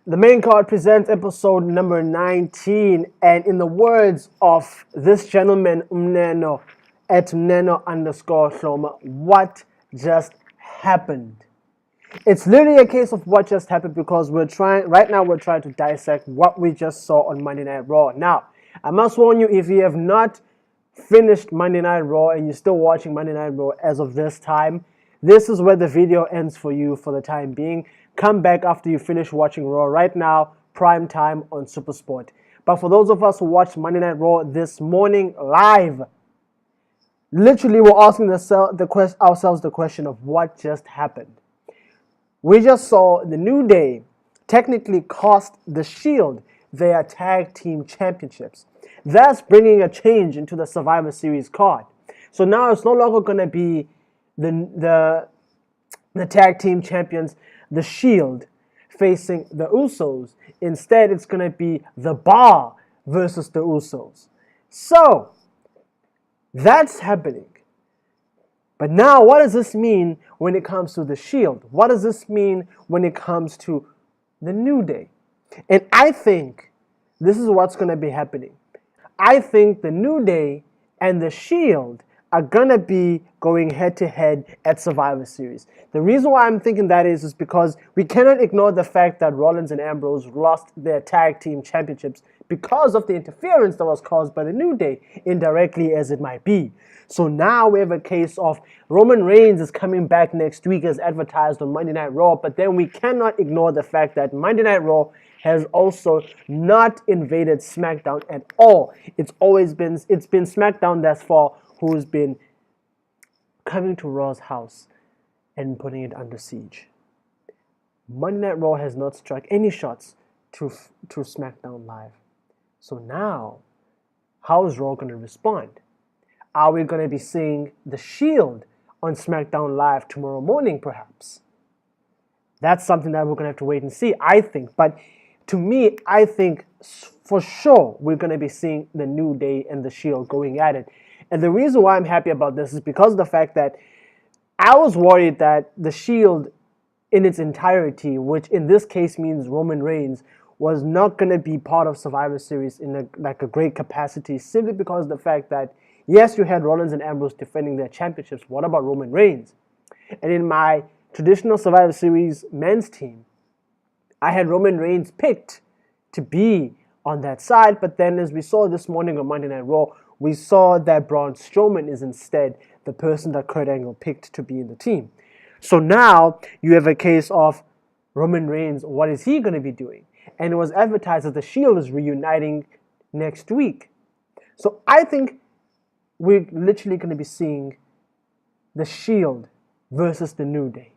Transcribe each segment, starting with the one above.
The main card presents episode number 19, and in the words of this gentleman, Umneno, at Umneno_Hloma, what just happened? It's literally a case of what just happened because we're trying to dissect what we just saw on Monday Night Raw. Now, I must warn you, if you have not finished Monday Night Raw and you're still watching Monday Night Raw as of this time, this is where the video ends for you for the time being. Come back after you finish watching Raw right now, prime time on SuperSport. But for those of us who watched Monday Night Raw this morning live, literally we're asking ourselves the question of what just happened. We just saw the New Day technically cost the Shield their tag team championships, thus bringing a change into the Survivor Series card. So now it's no longer going to be the tag team champions, the Shield, facing the Usos. Instead, it's going to be the Bar versus the Usos. So that's happening. But now, what does this mean when it comes to the Shield? What does this mean when it comes to the New Day? And I think this is what's going to be happening. I think the New Day and the Shield are going to be going head-to-head at Survivor Series. The reason why I'm thinking that is because we cannot ignore the fact that Rollins and Ambrose lost their tag team championships because of the interference that was caused by the New Day, indirectly as it might be. So now we have a case of Roman Reigns is coming back next week as advertised on Monday Night Raw, but then we cannot ignore the fact that Monday Night Raw has also not invaded SmackDown at all. It's been SmackDown thus far who's been coming to Raw's house and putting it under siege. Monday Night Raw has not struck any shots to SmackDown Live. So now, how is Raw going to respond? Are we going to be seeing the Shield on SmackDown Live tomorrow morning, perhaps? That's something that we're going to have to wait and see, I think. But to me, I think for sure we're going to be seeing the New Day and the Shield going at it. And the reason why I'm happy about this is because of the fact that I was worried that the Shield in its entirety, which in this case means Roman Reigns, was not going to be part of Survivor Series in a great capacity, simply because of the fact that, yes, you had Rollins and Ambrose defending their championships. What about Roman Reigns? And in my traditional Survivor Series men's team, I had Roman Reigns picked to be on that side, but then as we saw this morning on Monday Night Raw, we saw that Braun Strowman is instead the person that Kurt Angle picked to be in the team. So now you have a case of Roman Reigns, what is he going to be doing? And it was advertised that the Shield is reuniting next week. So I think we're literally going to be seeing the Shield versus the New Day.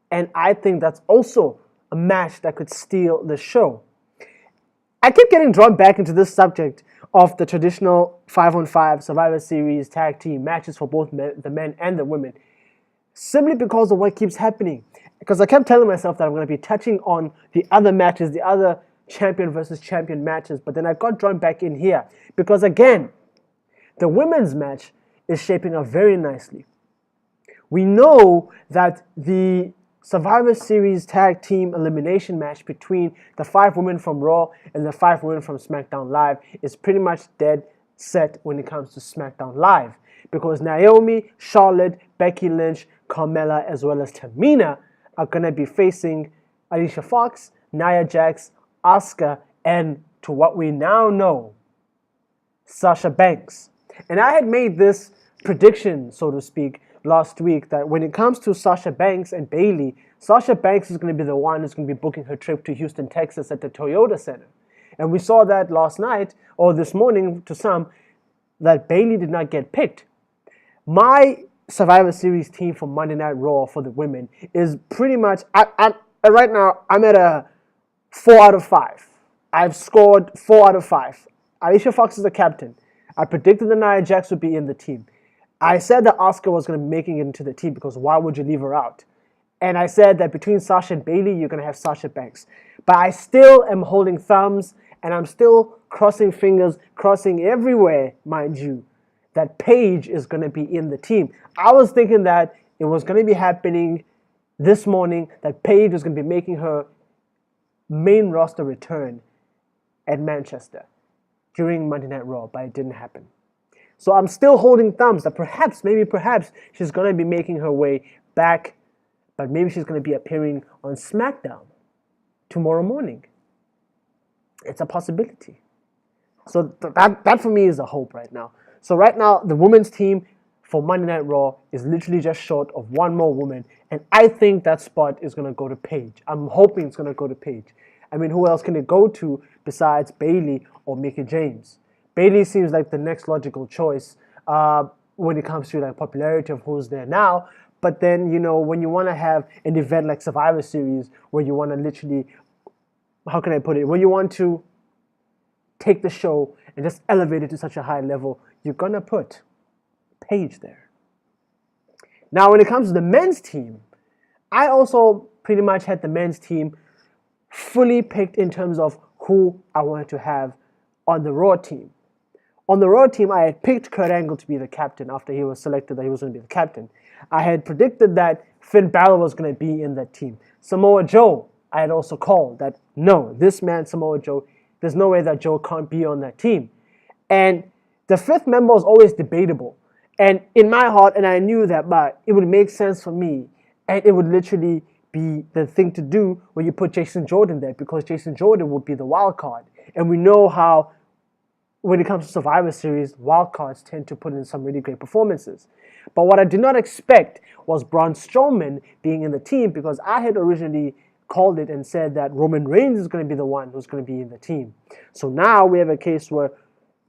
And I think that's also a match that could steal the show. I keep getting drawn back into this subject of the traditional 5-on-5 Survivor Series tag team matches for both the men and the women, simply because of what keeps happening. Because I kept telling myself that I'm going to be touching on the other matches, the other champion versus champion matches, but then I got drawn back in here. Because again, the women's match is shaping up very nicely. We know that the Survivor Series tag team elimination match between the 5 women from Raw and the 5 women from SmackDown Live is pretty much dead set when it comes to SmackDown Live. Because Naomi, Charlotte, Becky Lynch, Carmella, as well as Tamina are going to be facing Alicia Fox, Nia Jax, Asuka, and to what we now know, Sasha Banks. And I had made this prediction, so to speak, last week that when it comes to Sasha Banks and Bayley, Sasha Banks is going to be the one who's going to be booking her trip to Houston, Texas at the Toyota Center. And we saw that last night, or this morning to some, that Bayley did not get picked. My Survivor Series team for Monday Night Raw for the women is pretty much, right now, I'm at a 4 out of 5. I've scored 4 out of 5. Alicia Fox is the captain. I predicted that Nia Jax would be in the team. I said that Asuka was going to be making it into the team because why would you leave her out? And I said that between Sasha and Bayley, you're going to have Sasha Banks. But I still am holding thumbs and I'm still crossing fingers, crossing everywhere, mind you, that Paige is going to be in the team. I was thinking that it was going to be happening this morning, that Paige was going to be making her main roster return at Manchester during Monday Night Raw, but it didn't happen. So I'm still holding thumbs that perhaps, perhaps, she's going to be making her way back, but maybe she's going to be appearing on SmackDown tomorrow morning. It's a possibility. So that for me is a hope right now. So right now, the women's team for Monday Night Raw is literally just short of one more woman, and I think that spot is going to go to Paige. I'm hoping it's going to go to Paige. I mean, who else can it go to besides Bayley or Mickie James? Bayley seems like the next logical choice when it comes to like popularity of who's there now. But then, you know, when you want to have an event like Survivor Series where you want to literally, how can I put it, where you want to take the show and just elevate it to such a high level, you're going to put Paige there. Now, when it comes to the men's team, I also pretty much had the men's team fully picked in terms of who I wanted to have on the Raw team. On the Raw team, I had picked Kurt Angle to be the captain after he was selected that he was going to be the captain. I had predicted that Finn Balor was going to be in that team. Samoa Joe, I had also called that, no, this man, Samoa Joe, there's no way that Joe can't be on that team. And the fifth member was always debatable. And in my heart, and I knew that, but it would make sense for me, and it would literally be the thing to do when you put Jason Jordan there, because Jason Jordan would be the wild card. And we know how, when it comes to Survivor Series, wild cards tend to put in some really great performances. But what I did not expect was Braun Strowman being in the team, because I had originally called it and said that Roman Reigns is going to be the one who's going to be in the team. So now we have a case where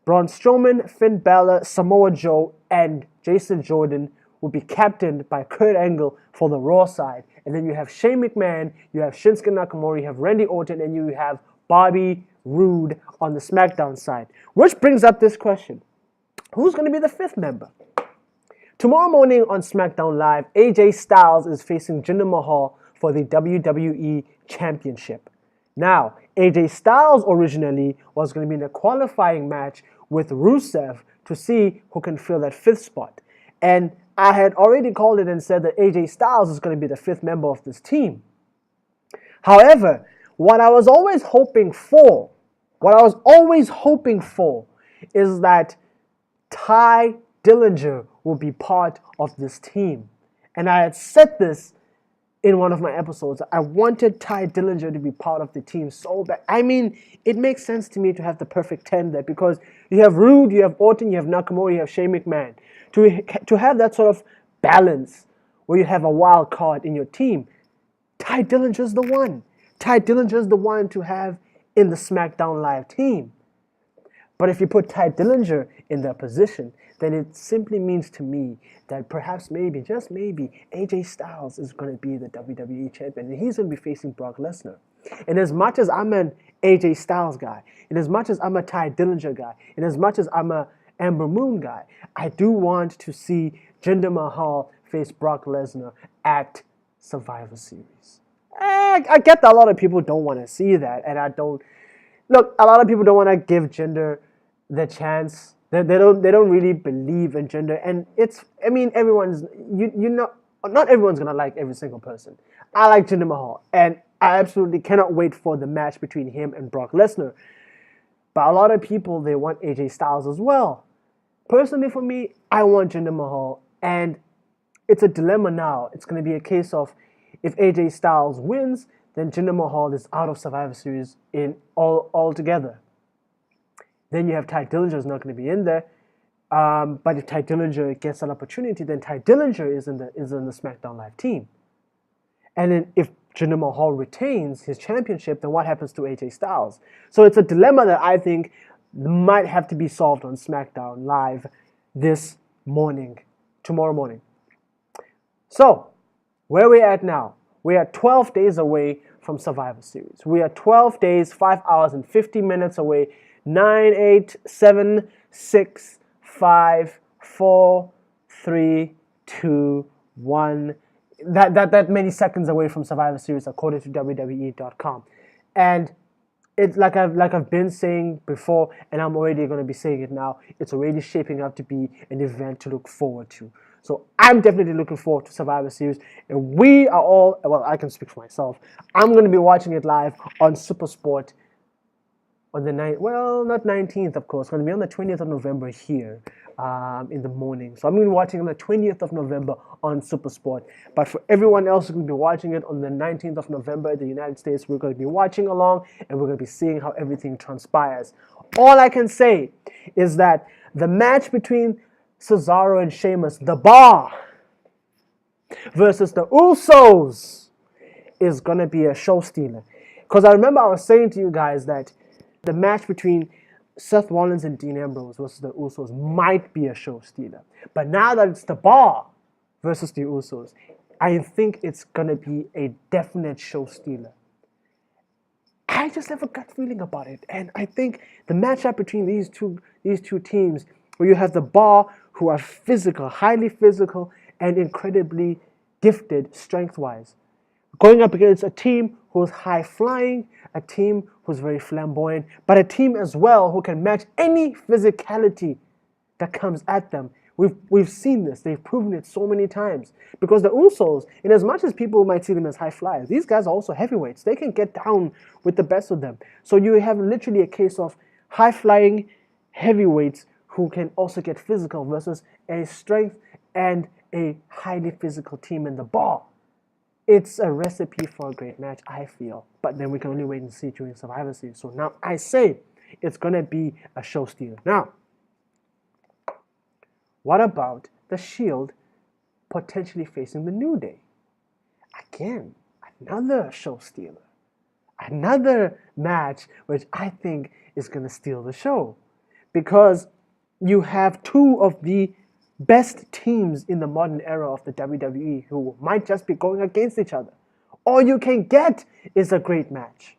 Braun Strowman, Finn Balor, Samoa Joe, and Jason Jordan will be captained by Kurt Angle for the Raw side. And then you have Shane McMahon, you have Shinsuke Nakamura, you have Randy Orton, and you have Bobby Roode on the SmackDown side. Which brings up this question. Who's going to be the fifth member? Tomorrow morning on SmackDown Live, AJ Styles is facing Jinder Mahal for the WWE Championship. Now, AJ Styles originally was going to be in a qualifying match with Rusev to see who can fill that fifth spot. And I had already called it and said that AJ Styles is going to be the fifth member of this team. However, what I was always hoping for is that Ty Dillinger will be part of this team. And I had said this in one of my episodes. I wanted Ty Dillinger to be part of the team so bad. I mean, it makes sense to me to have the perfect 10 there, because you have Rude, you have Orton, you have Nakamura, you have Shane McMahon. To have that sort of balance where you have a wild card in your team, Ty Dillinger is the one. Ty Dillinger is the one to have in the SmackDown Live team. But if you put Ty Dillinger in that position, then it simply means to me that perhaps maybe, just maybe, AJ Styles is going to be the WWE champion, and he's going to be facing Brock Lesnar. And as much as I'm an AJ Styles guy, and as much as I'm a Ty Dillinger guy, and as much as I'm a Ember Moon guy, I do want to see Jinder Mahal face Brock Lesnar at Survivor Series. I get that a lot of people don't want to see that, and I don't. Look, a lot of people don't want to give Jinder the chance. They don't really believe in Jinder, and everyone's not everyone's gonna like every single person. I like Jinder Mahal, and I absolutely cannot wait for the match between him and Brock Lesnar. But a lot of people, they want AJ Styles as well. Personally, for me, I want Jinder Mahal, and it's a dilemma now. It's going to be a case of, if AJ Styles wins, then Jinder Mahal is out of Survivor Series altogether. Then you have Ty Dillinger is not going to be in there. But if Ty Dillinger gets an opportunity, then Ty Dillinger is in the SmackDown Live team. And then if Jinder Mahal retains his championship, then what happens to AJ Styles? So it's a dilemma that I think might have to be solved on SmackDown Live tomorrow morning. So, where we're at now, we are 12 days away from Survivor Series. We are 12 days, 5 hours and 50 minutes away. 9, 8, 7, 6, 5, 4, 3, 2, 1. That many seconds away from Survivor Series, according to WWE.com. And it's like I've been saying before, and I'm already going to be saying it now, it's already shaping up to be an event to look forward to. So I'm definitely looking forward to Survivor Series. And we are all, well, I can speak for myself. I'm going to be watching it live on SuperSport on the night, well, not 19th, of course. It's going to be on the 20th of November here in the morning. So I'm going to be watching on the 20th of November on SuperSport. But for everyone else who's going to be watching it on the 19th of November in the United States, we're going to be watching along and we're going to be seeing how everything transpires. All I can say is that the match between Cesaro and Sheamus, the Bar, versus the Usos is going to be a show stealer. Because I remember I was saying to you guys that the match between Seth Rollins and Dean Ambrose versus the Usos might be a show stealer. But now that it's the Bar versus the Usos, I think it's going to be a definite show stealer. I just have a gut feeling about it. And I think the matchup between these two teams, where you have the Bar, who are physical, highly physical, and incredibly gifted strength-wise, going up against a team who's high-flying, a team who's very flamboyant, but a team as well who can match any physicality that comes at them. We've seen this. They've proven it so many times. Because the Usos, in as much as people might see them as high flyers, these guys are also heavyweights. They can get down with the best of them. So you have literally a case of high-flying heavyweights who can also get physical versus a strength and a highly physical team in the Bar. It's a recipe for a great match, I feel. But then we can only wait and see during Survivor Series. So now I say it's going to be a show stealer. Now, what about the Shield potentially facing the New Day? Again, another show stealer. Another match which I think is going to steal the show. Because you have two of the best teams in the modern era of the WWE who might just be going against each other. All you can get is a great match.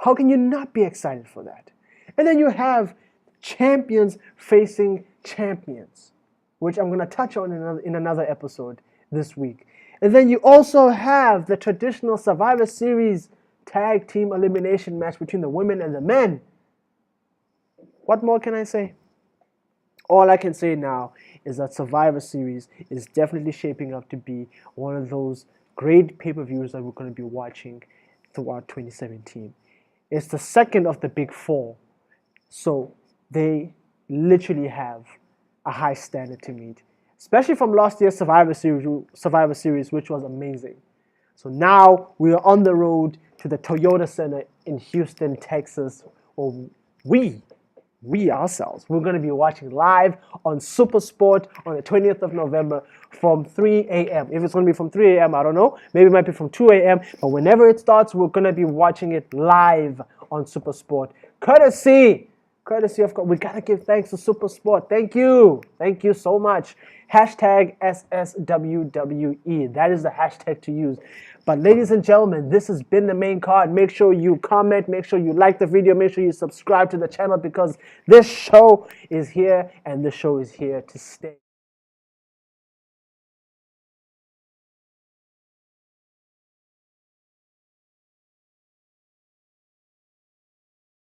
How can you not be excited for that? And then you have champions facing champions, which I'm going to touch on in another episode this week. And then you also have the traditional Survivor Series tag team elimination match between the women and the men. What more can I say? All I can say now is that Survivor Series is definitely shaping up to be one of those great pay-per-views that we're going to be watching throughout 2017. It's the second of the big four. So they literally have a high standard to meet, especially from last year's Survivor Series, which was amazing. So now we are on the road to the Toyota Center in Houston, Texas, or we ourselves, we're going to be watching live on SuperSport on the 20th of November from 3 a.m. If it's going to be from 3 a.m., I don't know. Maybe it might be from 2 a.m. But whenever it starts, we're going to be watching it live on SuperSport. Courtesy of course. We got to give thanks to SuperSport. Thank you so much. Hashtag SSWWE. That is the hashtag to use. But ladies and gentlemen, this has been the main card. Make sure you comment, make sure you like the video, make sure you subscribe to the channel, because this show is here and this show is here to stay.